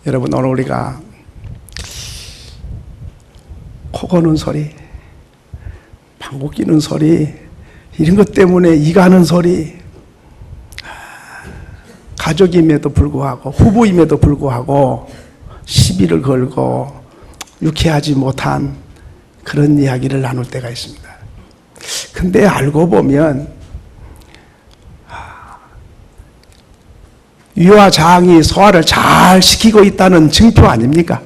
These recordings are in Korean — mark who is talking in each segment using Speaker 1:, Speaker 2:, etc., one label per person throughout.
Speaker 1: 여러분, 오늘 우리가 코 고는 소리, 방구 끼는 소리, 이런 것 때문에 이가는 소리, 가족임에도 불구하고 후부임에도 불구하고 시비를 걸고 유쾌하지 못한 그런 이야기를 나눌 때가 있습니다. 근데 알고 보면 위와 장이 소화를 잘 시키고 있다는 증표 아닙니까?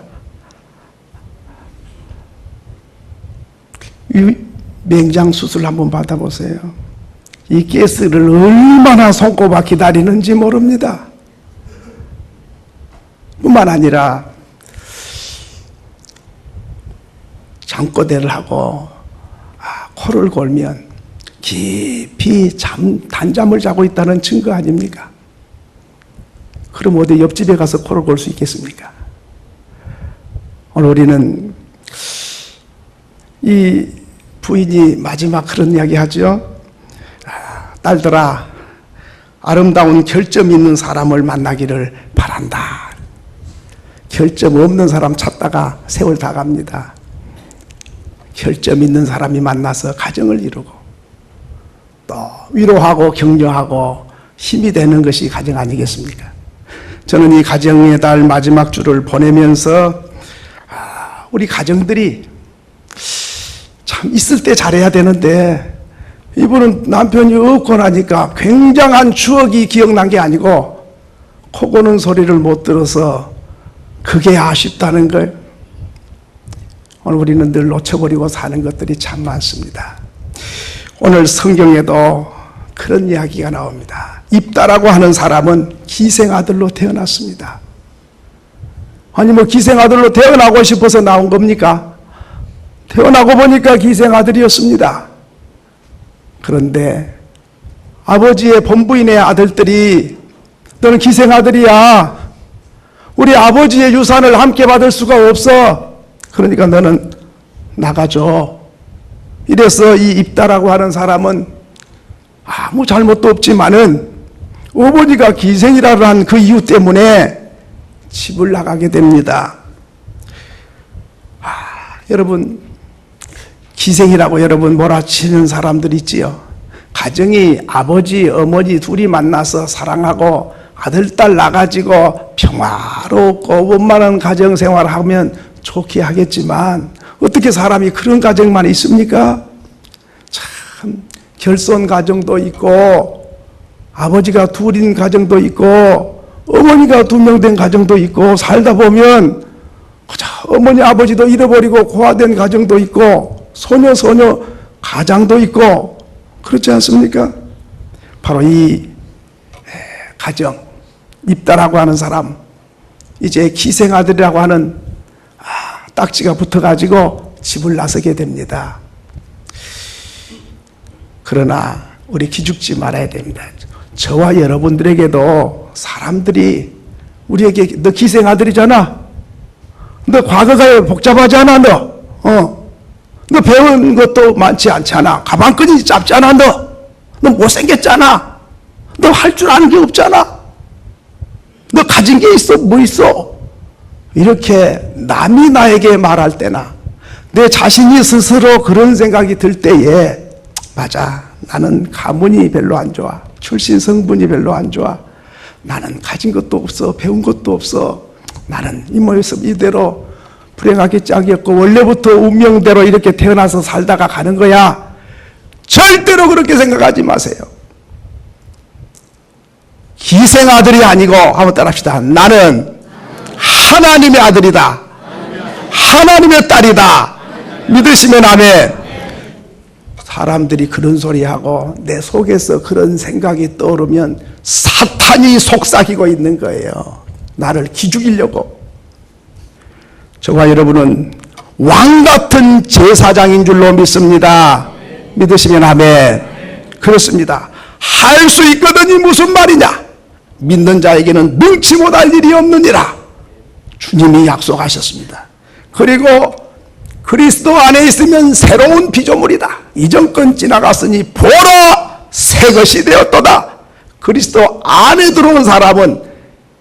Speaker 1: 맹장 수술 한번 받아보세요. 이 가스를 얼마나 손꼽아 기다리는지 모릅니다. 뿐만 아니라 잠꼬대를 하고 코를 골면 깊이 단잠을 자고 있다는 증거 아닙니까? 그럼 어디 옆집에 가서 코를 골 수 있겠습니까? 오늘 우리는 이 부인이 마지막 그런 이야기 하죠. 딸들아, 아름다운 결점 있는 사람을 만나기를 바란다. 결점 없는 사람 찾다가 세월 다 갑니다. 결점 있는 사람이 만나서 가정을 이루고 또 위로하고 격려하고 힘이 되는 것이 가정 아니겠습니까? 저는 이 가정의 달 마지막 주를 보내면서 우리 가정들이 참 있을 때 잘해야 되는데, 이분은 남편이 없고 나니까 굉장한 추억이 기억난 게 아니고 코 고는 소리를 못 들어서 그게 아쉽다는 걸 오늘 우리는 늘 놓쳐버리고 사는 것들이 참 많습니다. 오늘 성경에도 그런 이야기가 나옵니다. 입다라고 하는 사람은 기생아들로 태어났습니다. 아니 뭐 기생아들로 태어나고 싶어서 나온 겁니까? 태어나고 보니까 기생아들이었습니다. 그런데 아버지의 본부인의 아들들이 너는 기생아들이야. 우리 아버지의 유산을 함께 받을 수가 없어. 그러니까 너는 나가줘. 이래서 이 입다라고 하는 사람은 아무 잘못도 없지만은 어머니가 기생이라는 그 이유 때문에 집을 나가게 됩니다. 여러분, 기생이라고 여러분 몰아치는 사람들 있지요. 가정이 아버지, 어머니 둘이 만나서 사랑하고 아들, 딸 낳아가지고 평화롭고 원만한 가정생활을 하면 좋게 하겠지만 어떻게 사람이 그런 가정만 있습니까? 참 결손 가정도 있고 아버지가 둘인 가정도 있고 어머니가 2명 된 가정도 있고 살다 보면 어머니 아버지도 잃어버리고 고아된 가정도 있고 소녀 가장도 있고 그렇지 않습니까? 바로 이 가정 입다라고 하는 사람, 이제 기생아들이라고 하는 딱지가 붙어가지고 집을 나서게 됩니다. 그러나 우리 기죽지 말아야 됩니다. 저와 여러분들에게도 사람들이 우리에게 너 기생아들이잖아. 너 과거가 복잡하지 않아, 너. 너 배운 것도 많지 않잖아. 가방끈이 짧잖아, 너. 너 못생겼잖아. 너 할 줄 아는 게 없잖아. 너 가진 게 있어, 뭐 있어. 이렇게 남이 나에게 말할 때나 내 자신이 스스로 그런 생각이 들 때에 맞아, 나는 가문이 별로 안 좋아. 출신 성분이 별로 안 좋아. 나는 가진 것도 없어. 배운 것도 없어. 나는 이 모습 이대로 불행하게 짝이었고 원래부터 운명대로 이렇게 태어나서 살다가 가는 거야. 절대로 그렇게 생각하지 마세요. 기생아들이 아니고 한번 따라합시다. 나는 하나님의 아들이다. 하나님의 딸이다. 믿으시면 아멘. 사람들이 그런 소리하고 내 속에서 그런 생각이 떠오르면 사탄이 속삭이고 있는 거예요. 나를 기죽이려고. 저와 여러분은 왕같은 제사장인 줄로 믿습니다. 믿으시면 아멘. 그렇습니다. 할 수 있거든이 무슨 말이냐? 믿는 자에게는 능치 못할 일이 없느니라. 주님이 약속하셨습니다. 그리고 그리스도 안에 있으면 새로운 피조물이다. 이전 건 지나갔으니 보라 새 것이 되었도다. 그리스도 안에 들어온 사람은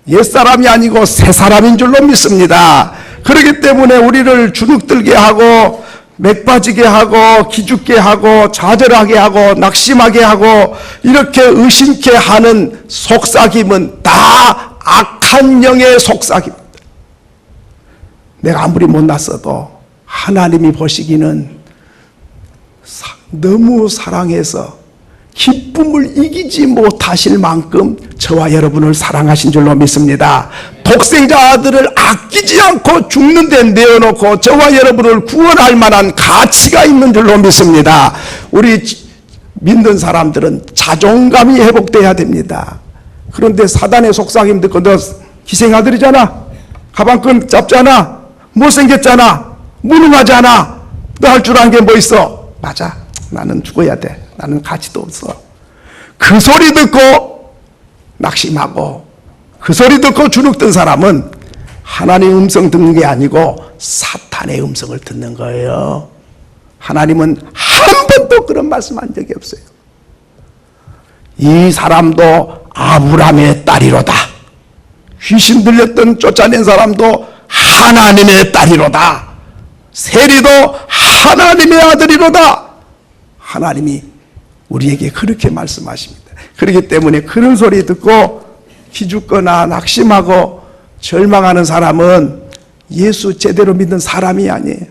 Speaker 1: 옛사람이 아니고 새사람인 줄로 믿습니다. 그렇기 때문에 우리를 주눅들게 하고 맥빠지게 하고 기죽게 하고 좌절하게 하고 낙심하게 하고 이렇게 의심케 하는 속삭임은 다 악한 영의 속삭입니다. 내가 아무리 못났어도 하나님이 보시기는 너무 사랑해서 기쁨을 이기지 못하실 만큼 저와 여러분을 사랑하신 줄로 믿습니다. 독생자 아들을 아끼지 않고 죽는 데 내어놓고 저와 여러분을 구원할 만한 가치가 있는 줄로 믿습니다. 우리 믿는 사람들은 자존감이 회복돼야 됩니다. 그런데 사단의 속삭임 듣고 너 기생아들이잖아, 가방끈 잡잖아, 못생겼잖아, 무능하잖아, 너 할 줄 아는 게 뭐 있어? 맞아, 나는 죽어야 돼, 나는 가치도 없어. 그 소리 듣고 낙심하고 그 소리 듣고 주눅든 사람은 하나님의 음성 듣는 게 아니고 사탄의 음성을 듣는 거예요. 하나님은 한 번도 그런 말씀한 적이 없어요. 이 사람도 아브라함의 딸이로다. 귀신 들렸던 쫓아낸 사람도 하나님의 딸이로다. 세리도 하나님의 아들이로다. 하나님이 우리에게 그렇게 말씀하십니다. 그렇기 때문에 그런 소리 듣고 기죽거나 낙심하고 절망하는 사람은 예수 제대로 믿는 사람이 아니에요.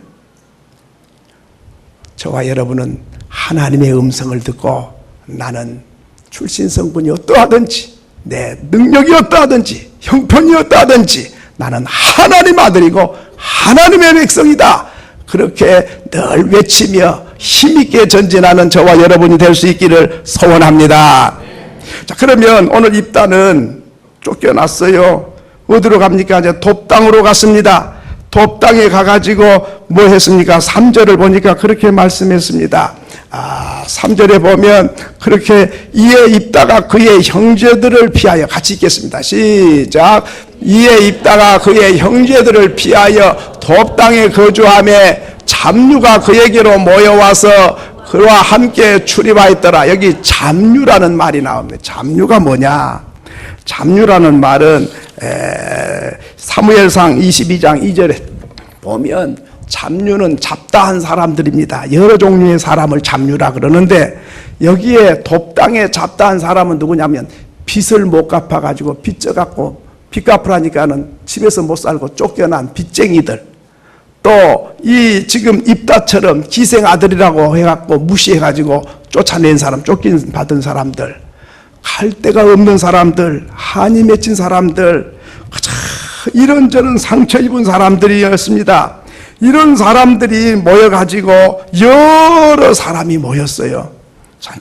Speaker 1: 저와 여러분은 하나님의 음성을 듣고 나는 출신 성분이 어떠하든지 내 능력이 어떠하든지 형편이 어떠하든지 나는 하나님 아들이고 하나님의 백성이다. 그렇게 늘 외치며 힘있게 전진하는 저와 여러분이 될 수 있기를 소원합니다. 자, 그러면 오늘 입단은 쫓겨났어요. 어디로 갑니까? 이제 돕당으로 갔습니다. 돕당에 가가지고 뭐 했습니까? 3절을 보니까 그렇게 말씀했습니다. 3절에 보면 그렇게 이에 입다가 그의 형제들을 피하여, 같이 읽겠습니다. 시작. 이에 입다가 그의 형제들을 피하여 돕당에 거주하며 잡류가 그에게로 모여와서 그와 함께 출입하였더라. 여기 잡류라는 말이 나옵니다. 잡류가 뭐냐? 잡류라는 말은 사무엘상 22장 2절에 보면 잡류는 잡다한 사람들입니다. 여러 종류의 사람을 잡류라 그러는데 여기에 돕당에 잡다한 사람은 누구냐면 빚을 못 갚아가지고 빚 져갖고 빚 갚으라니까는 집에서 못 살고 쫓겨난 빚쟁이들, 또 이 지금 입다처럼 기생 아들이라고 해갖고 무시해가지고 쫓아낸 사람, 쫓긴 받은 사람들, 갈 데가 없는 사람들, 한이 맺힌 사람들, 이런저런 상처 입은 사람들이었습니다. 이런 사람들이 모여가지고 여러 사람이 모였어요.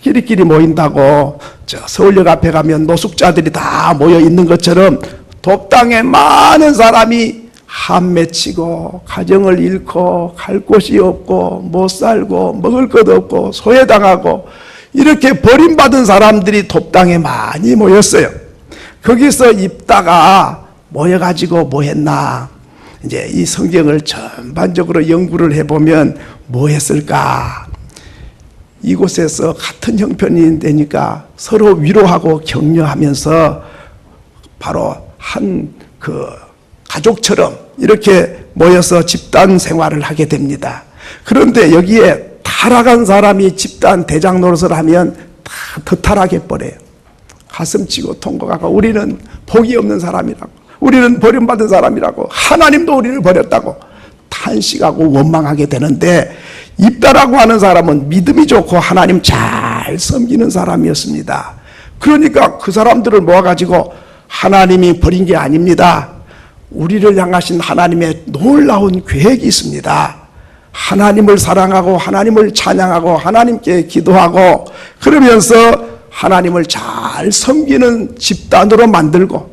Speaker 1: 끼리끼리 모인다고 저 서울역 앞에 가면 노숙자들이 다 모여 있는 것처럼 돕당에 많은 사람이 한 맺히고 가정을 잃고 갈 곳이 없고 못 살고 먹을 것 없고 소외당하고 이렇게 버림받은 사람들이 돕당에 많이 모였어요. 거기서 입다가 모여가지고 뭐 했나? 이제 이 성경을 전반적으로 연구를 해보면 뭐 했을까? 이곳에서 같은 형편이 되니까 서로 위로하고 격려하면서 바로 한 가족처럼 이렇게 모여서 집단 생활을 하게 됩니다. 그런데 여기에 타락한 사람이 집단 대장 노릇을 하면 다 더타락해 버려요. 가슴치고 통곡하고 우리는 복이 없는 사람이라고, 우리는 버림받은 사람이라고, 하나님도 우리를 버렸다고 탄식하고 원망하게 되는데, 입다라고 하는 사람은 믿음이 좋고 하나님 잘 섬기는 사람이었습니다. 그러니까 그 사람들을 모아가지고 하나님이 버린 게 아닙니다. 우리를 향하신 하나님의 놀라운 계획이 있습니다. 하나님을 사랑하고 하나님을 찬양하고 하나님께 기도하고 그러면서 하나님을 잘 섬기는 집단으로 만들고,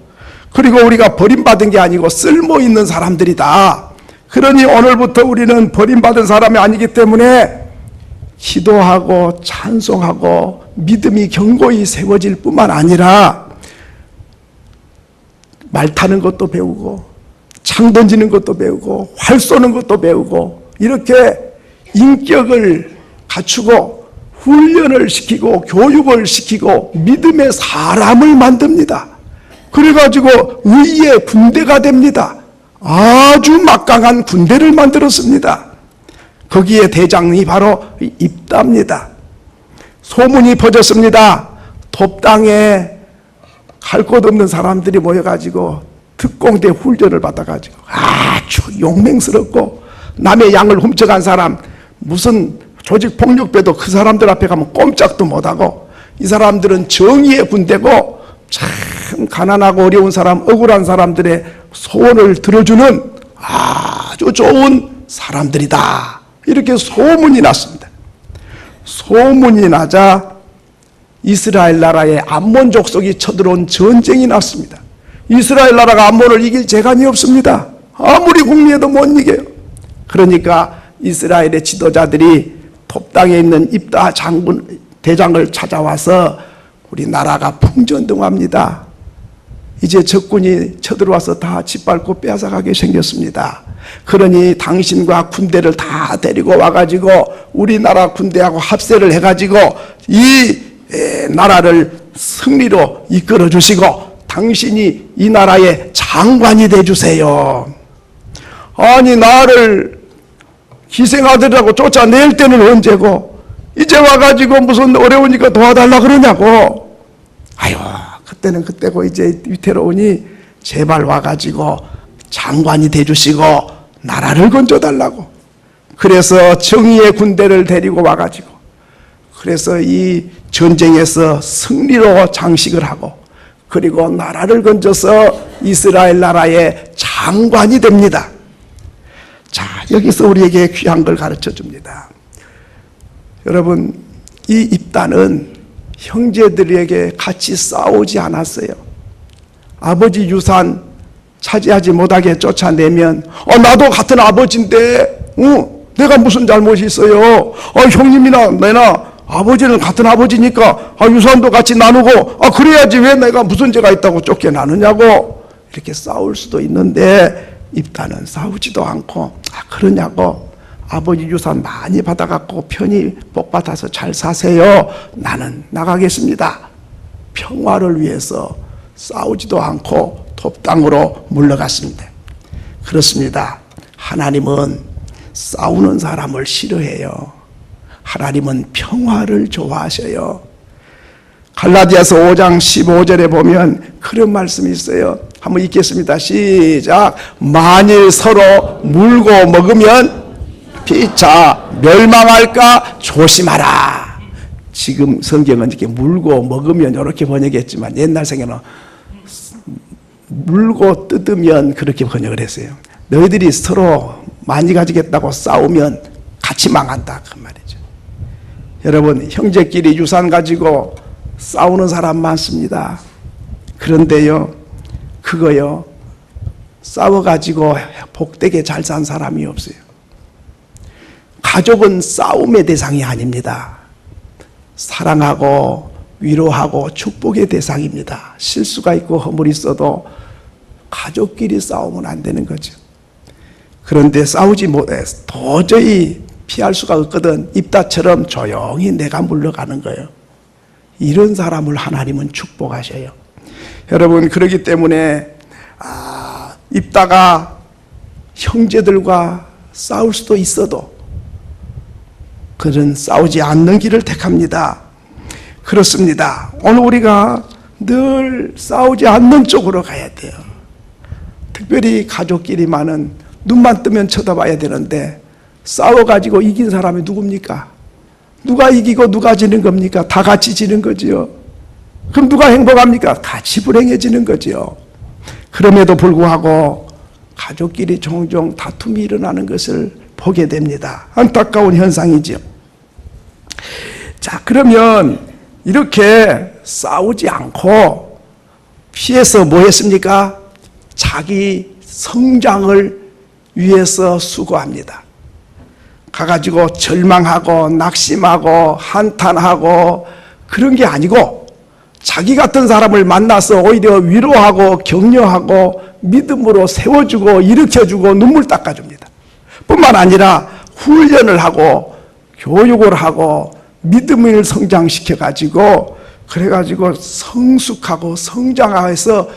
Speaker 1: 그리고 우리가 버림받은 게 아니고 쓸모있는 사람들이다. 그러니 오늘부터 우리는 버림받은 사람이 아니기 때문에 기도하고 찬송하고 믿음이 견고히 세워질 뿐만 아니라 말 타는 것도 배우고 창 던지는 것도 배우고 활 쏘는 것도 배우고 이렇게 인격을 갖추고 훈련을 시키고 교육을 시키고 믿음의 사람을 만듭니다. 그래가지고 의의 군대가 됩니다. 아주 막강한 군대를 만들었습니다. 거기에 대장이 바로 입다입니다. 소문이 퍼졌습니다. 톱당에 갈 곳 없는 사람들이 모여가지고 특공대 훈련을 받아가지고 아주 용맹스럽고 남의 양을 훔쳐간 사람, 무슨 조직폭력배도 그 사람들 앞에 가면 꼼짝도 못하고, 이 사람들은 정의의 군대고 참 가난하고 어려운 사람, 억울한 사람들의 소원을 들어주는 아주 좋은 사람들이다, 이렇게 소문이 났습니다. 소문이 나자 이스라엘 나라에 암몬 족속이 쳐들어온 전쟁이 났습니다. 이스라엘 나라가 암몬을 이길 재간이 없습니다. 아무리 궁리해도 못 이겨요. 그러니까 이스라엘의 지도자들이 톱당에 있는 입다 장군 대장을 찾아와서 우리 나라가 풍전등화합니다. 이제 적군이 쳐들어와서 다 짓밟고 빼앗아가게 생겼습니다. 그러니 당신과 군대를 다 데리고 와가지고 우리나라 군대하고 합세를 해가지고 이 나라를 승리로 이끌어 주시고 당신이 이 나라의 장관이 돼주세요. 아니, 나를 희생하더라고 쫓아낼 때는 언제고 이제 와가지고 무슨 어려우니까 도와달라 그러냐고. 아유, 그때는 그때고 이제 위태로우니 제발 와가지고 장관이 돼주시고 나라를 건져달라고. 그래서 정의의 군대를 데리고 와가지고, 그래서 이 전쟁에서 승리로 장식을 하고, 그리고 나라를 건져서 이스라엘 나라의 장관이 됩니다. 자, 여기서 우리에게 귀한 걸 가르쳐 줍니다. 여러분, 이 입다는 형제들에게 같이 싸우지 않았어요. 아버지 유산 차지하지 못하게 쫓아내면 나도 같은 아버지인데 내가 무슨 잘못이 있어요. 형님이나 내나 아버지는 같은 아버지니까 유산도 같이 나누고 그래야지 왜 내가 무슨 죄가 있다고 쫓겨나느냐고 이렇게 싸울 수도 있는데, 입다는 싸우지도 않고 그러냐고, 아버지 유산 많이 받아갖고 편히 복 받아서 잘 사세요. 나는 나가겠습니다. 평화를 위해서 싸우지도 않고 톱당으로 물러갔습니다. 그렇습니다. 하나님은 싸우는 사람을 싫어해요. 하나님은 평화를 좋아하셔요. 갈라디아서 5장 15절에 보면 그런 말씀이 있어요. 한번 읽겠습니다. 시작. 만일 서로 물고 먹으면 피차 멸망할까 조심하라. 지금 성경은 이렇게 물고 먹으면 이렇게 번역했지만 옛날 성경은 물고 뜯으면 그렇게 번역을 했어요. 너희들이 서로 많이 가지겠다고 싸우면 같이 망한다, 그 말이죠. 여러분, 형제끼리 유산 가지고 싸우는 사람 많습니다. 그런데요, 그거요, 싸워가지고 복되게 잘 산 사람이 없어요. 가족은 싸움의 대상이 아닙니다. 사랑하고 위로하고 축복의 대상입니다. 실수가 있고 허물이 있어도 가족끼리 싸우면 안 되는 거죠. 그런데 싸우지 못해 도저히 피할 수가 없거든. 입다처럼 조용히 내가 물러가는 거예요. 이런 사람을 하나님은 축복하셔요. 여러분, 그렇기 때문에 입다가 형제들과 싸울 수도 있어도 그는 싸우지 않는 길을 택합니다. 그렇습니다. 오늘 우리가 늘 싸우지 않는 쪽으로 가야 돼요. 특별히 가족끼리만은 눈만 뜨면 쳐다봐야 되는데, 싸워가지고 이긴 사람이 누굽니까? 누가 이기고 누가 지는 겁니까? 다 같이 지는 거지요. 그럼 누가 행복합니까? 같이 불행해지는 거지요. 그럼에도 불구하고 가족끼리 종종 다툼이 일어나는 것을 보게 됩니다. 안타까운 현상이지요. 자, 그러면 이렇게 싸우지 않고 피해서 뭐 했습니까? 자기 성장을 위해서 수고합니다. 가가지고 절망하고 낙심하고 한탄하고 그런 게 아니고, 자기 같은 사람을 만나서 오히려 위로하고 격려하고 믿음으로 세워주고 일으켜주고 눈물 닦아줍니다. 뿐만 아니라 훈련을 하고 교육을 하고 믿음을 성장시켜가지고, 그래가지고 성숙하고 성장해서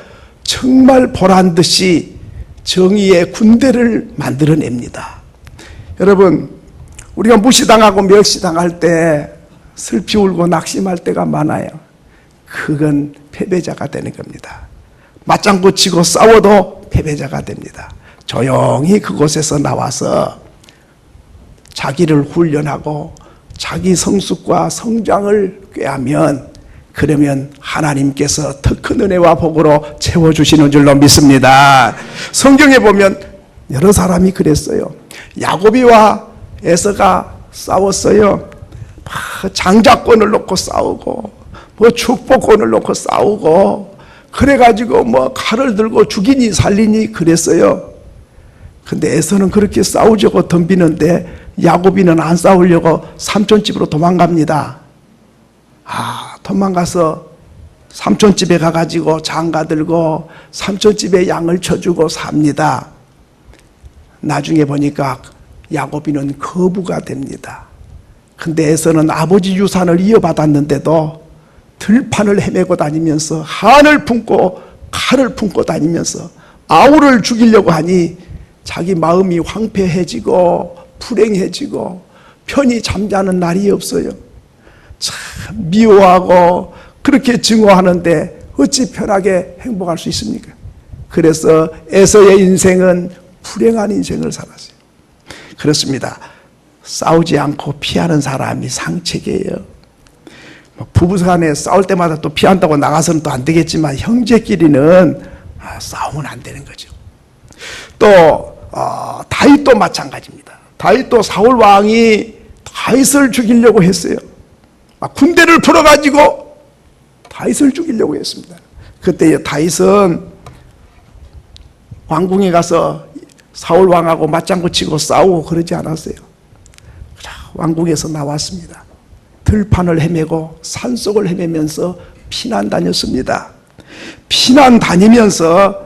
Speaker 1: 정말 보란 듯이 정의의 군대를 만들어냅니다. 여러분, 우리가 무시당하고 멸시당할 때 슬피 울고 낙심할 때가 많아요. 그건 패배자가 되는 겁니다. 맞장구 치고 싸워도 패배자가 됩니다. 조용히 그곳에서 나와서 자기를 훈련하고 자기 성숙과 성장을 꾀하면, 그러면 하나님께서 더 큰 은혜와 복으로 채워주시는 줄로 믿습니다. 성경에 보면 여러 사람이 그랬어요. 야곱이와 에서가 싸웠어요. 장자권을 놓고 싸우고 축복권을 놓고 싸우고, 그래가지고 칼을 들고 죽이니 살리니 그랬어요. 근데 에서는 그렇게 싸우려고 덤비는데 야곱이는 안 싸우려고 삼촌집으로 도망갑니다. 도망가서 삼촌집에 가가지고 장가 들고 삼촌집에 양을 쳐주고 삽니다. 나중에 보니까 야곱이는 거부가 됩니다. 근데 에서는 아버지 유산을 이어받았는데도 들판을 헤매고 다니면서 한을 품고 칼을 품고 다니면서 아우를 죽이려고 하니 자기 마음이 황폐해지고 불행해지고 편히 잠자는 날이 없어요. 참 미워하고 그렇게 증오하는데 어찌 편하게 행복할 수 있습니까? 그래서 에서의 인생은 불행한 인생을 살았어요. 그렇습니다. 싸우지 않고 피하는 사람이 상책이에요. 부부간에 싸울 때마다 또 피한다고 나가서는 또 안 되겠지만 형제끼리는 싸우면 안 되는 거죠. 또 다윗도 마찬가지입니다. 다윗도 사울 왕이 다윗을 죽이려고 했어요. 군대를 풀어가지고 다윗을 죽이려고 했습니다. 그때 다윗은 왕궁에 가서 사울 왕하고 맞장구 치고 싸우고 그러지 않았어요. 왕궁에서 나왔습니다. 들판을 헤매고 산속을 헤매면서 피난 다녔습니다. 피난 다니면서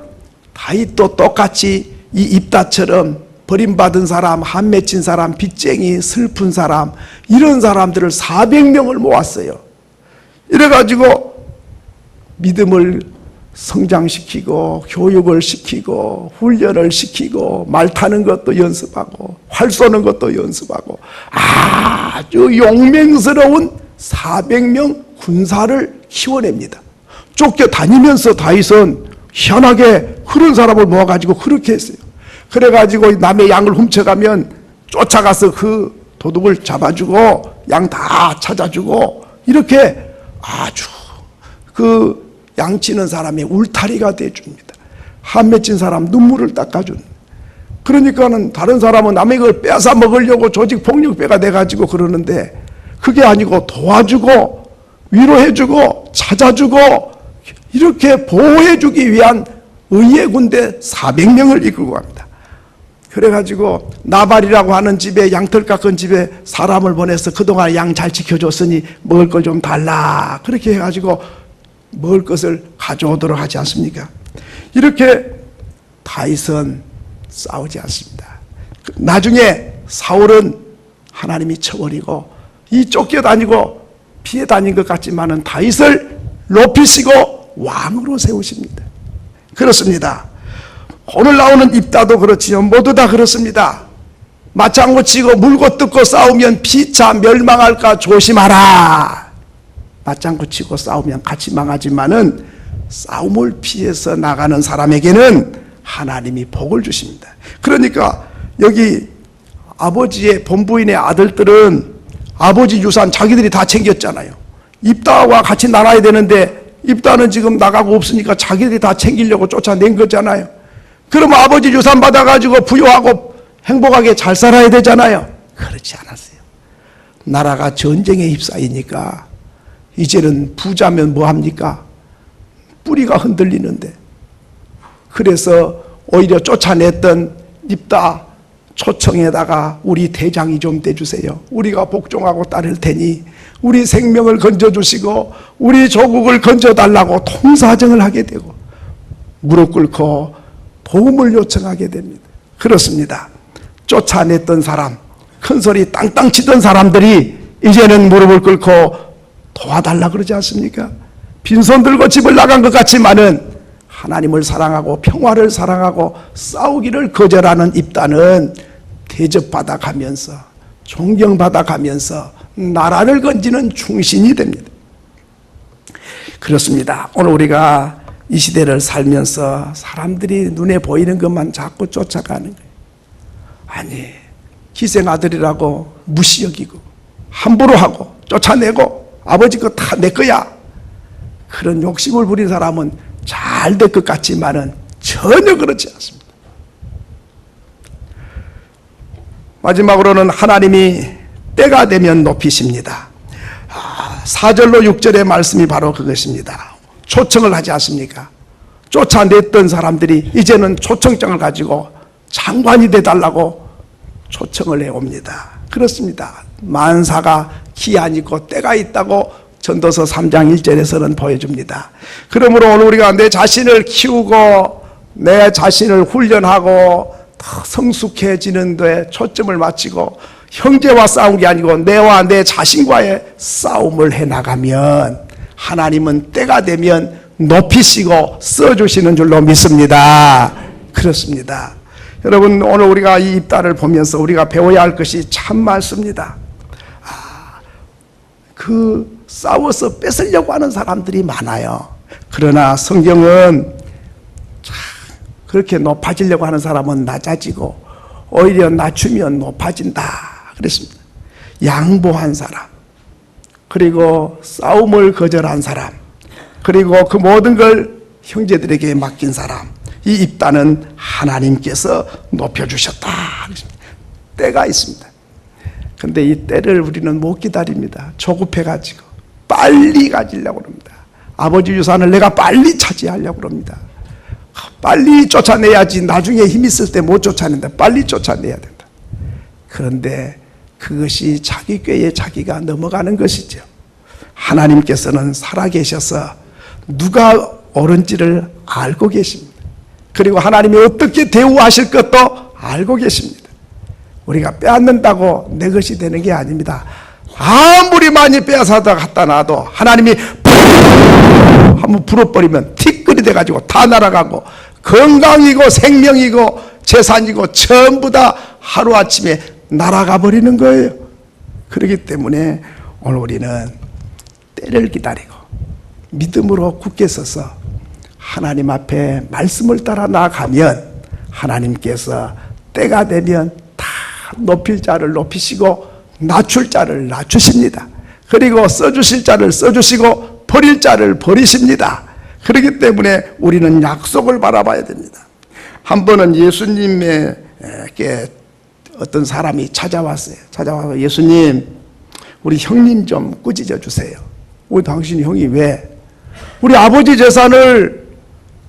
Speaker 1: 다윗도 똑같이 이 입다처럼 버림받은 사람, 한 맺힌 사람, 빚쟁이, 슬픈 사람, 이런 사람들을 400명을 모았어요. 이래가지고 믿음을 성장시키고 교육을 시키고 훈련을 시키고 말 타는 것도 연습하고 활 쏘는 것도 연습하고 아주 용맹스러운 400명 군사를 키워냅니다. 쫓겨다니면서 다윗은 희한하게 그런 사람을 모아가지고 그렇게 했어요. 그래가지고 남의 양을 훔쳐가면 쫓아가서 그 도둑을 잡아주고 양 다 찾아주고, 이렇게 아주 그 양치는 사람의 울타리가 돼줍니다. 한 맺힌 사람 눈물을 닦아준. 그러니까는 다른 사람은 남의 걸 빼앗아 먹으려고 조직 폭력배가 돼가지고 그러는데, 그게 아니고 도와주고 위로해주고 찾아주고 이렇게 보호해주기 위한 의의 군대 400명을 이끌고 갑니다. 그래가지고 나발이라고 하는 집에, 양털 깎은 집에 사람을 보내서 그동안 양 잘 지켜줬으니 먹을 걸 좀 달라, 그렇게 해가지고 먹을 것을 가져오도록 하지 않습니까? 이렇게 다윗은 싸우지 않습니다. 나중에 사울은 하나님이 쳐버리고 이 쫓겨다니고 피해 다닌 것 같지만은 다윗을 높이시고 왕으로 세우십니다. 그렇습니다. 오늘 나오는 입다도 그렇지요. 모두 다 그렇습니다. 맞장구 치고 물고 뜯고 싸우면 피차 멸망할까 조심하라. 맞장구 치고 싸우면 같이 망하지만은 싸움을 피해서 나가는 사람에게는 하나님이 복을 주십니다. 그러니까 여기 아버지의 본부인의 아들들은 아버지 유산 자기들이 다 챙겼잖아요. 입다와 같이 나눠야 되는데 입다는 지금 나가고 없으니까 자기들이 다 챙기려고 쫓아낸 거잖아요. 그러면 아버지 유산 받아가지고 부유하고 행복하게 잘 살아야 되잖아요. 그렇지 않았어요. 나라가 전쟁에 휩싸이니까 이제는 부자면 뭐합니까? 뿌리가 흔들리는데, 그래서 오히려 쫓아냈던 입다 초청에다가 우리 대장이 좀 돼주세요. 우리가 복종하고 따를 테니 우리 생명을 건져주시고 우리 조국을 건져달라고 통사정을 하게 되고 무릎 꿇고 도움을 요청하게 됩니다. 그렇습니다. 쫓아냈던 사람, 큰소리 땅땅 치던 사람들이 이제는 무릎을 꿇고 도와달라 그러지 않습니까? 빈손 들고 집을 나간 것 같지만은 하나님을 사랑하고 평화를 사랑하고 싸우기를 거절하는 입단은 대접받아 가면서 존경받아 가면서 나라를 건지는 충신이 됩니다. 그렇습니다. 오늘 우리가 이 시대를 살면서 사람들이 눈에 보이는 것만 자꾸 쫓아가는 거예요. 아니, 기생아들이라고 무시 여기고 함부로 하고 쫓아내고 아버지 거 다 내 거야. 그런 욕심을 부린 사람은 잘 될 것 같지만은 전혀 그렇지 않습니다. 마지막으로는 하나님이 때가 되면 높이십니다. 4절로 6절의 말씀이 바로 그것입니다. 초청을 하지 않습니까? 쫓아냈던 사람들이 이제는 초청장을 가지고 장관이 되달라고 초청을 해옵니다. 그렇습니다. 만사가 기한이 있고 때가 있다고 전도서 3장 1절에서는 보여줍니다. 그러므로 오늘 우리가 내 자신을 키우고 내 자신을 훈련하고 더 성숙해지는 데 초점을 맞추고 형제와 싸운 게 아니고 내와 내 자신과의 싸움을 해나가면 하나님은 때가 되면 높이시고 써주시는 줄로 믿습니다. 그렇습니다. 여러분, 오늘 우리가 이 입단을 보면서 우리가 배워야 할 것이 참 많습니다. 싸워서 뺏으려고 하는 사람들이 많아요. 그러나 성경은 그렇게 높아지려고 하는 사람은 낮아지고 오히려 낮추면 높아진다 그랬습니다. 양보한 사람, 그리고 싸움을 거절한 사람, 그리고 그 모든 걸 형제들에게 맡긴 사람, 이 입단은 하나님께서 높여주셨다. 때가 있습니다. 근데 이 때를 우리는 못 기다립니다. 조급해가지고 빨리 가지려고 합니다. 아버지 유산을 내가 빨리 차지하려고 합니다. 빨리 쫓아내야지 나중에 힘 있을 때 못 쫓아낸다. 빨리 쫓아내야 된다. 그런데 그것이 자기 꾀에 자기가 넘어가는 것이죠. 하나님께서는 살아계셔서 누가 옳은지를 알고 계십니다. 그리고 하나님이 어떻게 대우하실 것도 알고 계십니다. 우리가 빼앗는다고 내 것이 되는 게 아닙니다. 아무리 많이 빼앗아다 갖다 놔도 하나님이 한번 불어버리면 티끌이 돼가지고 다 날아가고 건강이고 생명이고 재산이고 전부 다 하루아침에 날아가 버리는 거예요. 그렇기 때문에 오늘 우리는 때를 기다리고 믿음으로 굳게 서서 하나님 앞에 말씀을 따라 나아가면 하나님께서 때가 되면 다 높일 자를 높이시고 낮출 자를 낮추십니다. 그리고 써주실 자를 써주시고 버릴 자를 버리십니다. 그렇기 때문에 우리는 약속을 바라봐야 됩니다. 한 번은 예수님에게 어떤 사람이 찾아왔어요. 찾아와서 예수님, 우리 형님 좀 꾸짖어 주세요. 왜 당신 형이 왜? 우리 아버지 재산을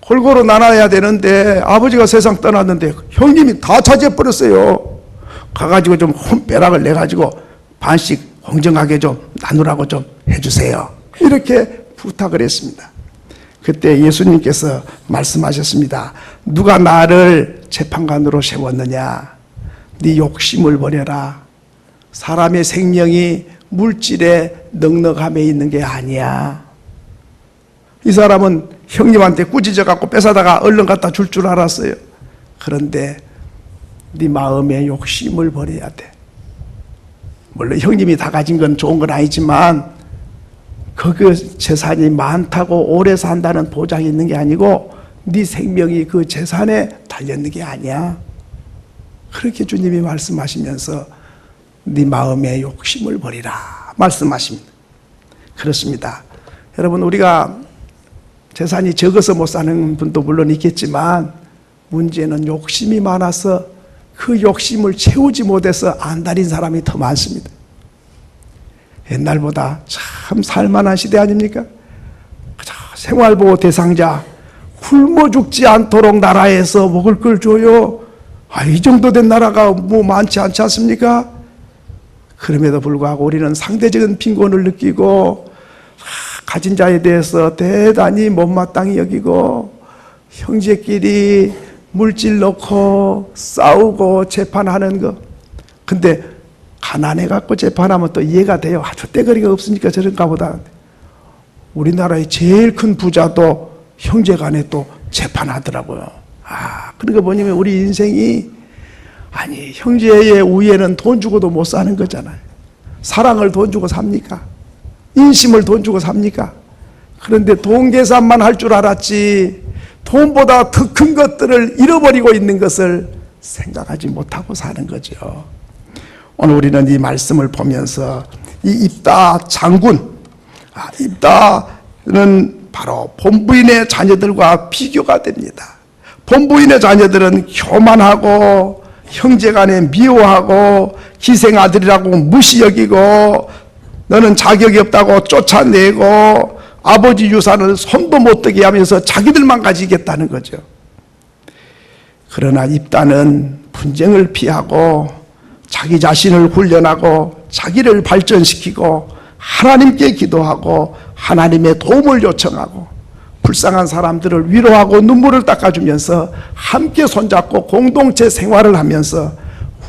Speaker 1: 골고루 나눠야 되는데 아버지가 세상 떠났는데 형님이 다 차지해버렸어요. 가가지고 좀 혼빼락을 내가지고 반씩 공정하게 좀 나누라고 좀 해주세요. 이렇게 부탁을 했습니다. 그때 예수님께서 말씀하셨습니다. 누가 나를 재판관으로 세웠느냐? 네 욕심을 버려라. 사람의 생명이 물질의 넉넉함에 있는 게 아니야. 이 사람은 형님한테 꾸짖어 갖고 뺏어다가 얼른 갖다 줄 줄 알았어요. 그런데 네 마음의 욕심을 버려야 돼. 물론 형님이 다 가진 건 좋은 건 아니지만 그 재산이 많다고 오래 산다는 보장이 있는 게 아니고 네 생명이 그 재산에 달렸는 게 아니야. 그렇게 주님이 말씀하시면서 네 마음의 욕심을 버리라 말씀하십니다. 그렇습니다. 여러분, 우리가 재산이 적어서 못 사는 분도 물론 있겠지만 문제는 욕심이 많아서 그 욕심을 채우지 못해서 안달인 사람이 더 많습니다. 옛날보다 참 살만한 시대 아닙니까? 생활보호 대상자 굶어 죽지 않도록 나라에서 먹을 걸 줘요. 이 정도 된 나라가 뭐 많지 않지 않습니까? 그럼에도 불구하고 우리는 상대적인 빈곤을 느끼고 가진 자에 대해서 대단히 못마땅히 여기고 형제끼리 물질 넣고 싸우고 재판하는 거. 근데 가난해 갖고 재판하면 또 이해가 돼요. 아주 떼거리가 없으니까 저런가 보다. 우리나라의 제일 큰 부자도 형제 간에 또 재판하더라고요. 그러니까 뭐냐면 우리 인생이, 아니, 형제의 우애는 돈 주고도 못 사는 거잖아요. 사랑을 돈 주고 삽니까? 인심을 돈 주고 삽니까? 그런데 돈 계산만 할 줄 알았지, 돈보다 더 큰 것들을 잃어버리고 있는 것을 생각하지 못하고 사는 거죠. 오늘 우리는 이 말씀을 보면서 이 입다 장군, 입다는 바로 본부인의 자녀들과 비교가 됩니다. 본부인의 자녀들은 교만하고 형제간에 미워하고 기생아들이라고 무시 여기고 너는 자격이 없다고 쫓아내고 아버지 유산을 손도 못 대게 하면서 자기들만 가지겠다는 거죠. 그러나 입다는 분쟁을 피하고 자기 자신을 훈련하고 자기를 발전시키고 하나님께 기도하고 하나님의 도움을 요청하고 불쌍한 사람들을 위로하고 눈물을 닦아주면서 함께 손잡고 공동체 생활을 하면서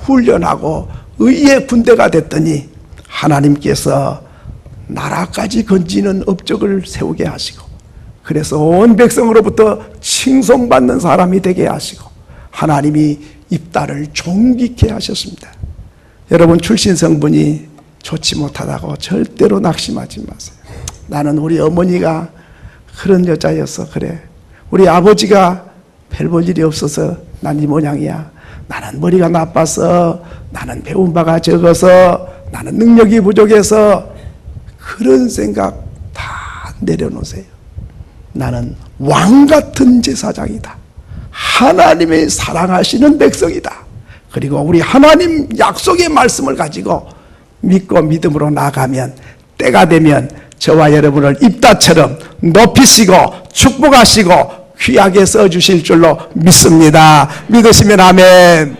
Speaker 1: 훈련하고 의의 군대가 됐더니 하나님께서 나라까지 건지는 업적을 세우게 하시고, 그래서 온 백성으로부터 칭송받는 사람이 되게 하시고 하나님이 입다를 존귀케 하셨습니다. 여러분, 출신 성분이 좋지 못하다고 절대로 낙심하지 마세요. 나는 우리 어머니가 그런 여자였어, 그래. 우리 아버지가 별 볼 일이 없어서 난 이 모양이야. 나는 머리가 나빠서, 나는 배운 바가 적어서, 나는 능력이 부족해서, 그런 생각 다 내려놓으세요. 나는 왕같은 제사장이다. 하나님의 사랑하시는 백성이다. 그리고 우리 하나님 약속의 말씀을 가지고 믿고 믿음으로 나가면 때가 되면 저와 여러분을 입다처럼 높이시고 축복하시고 귀하게 써주실 줄로 믿습니다. 믿으시면 아멘.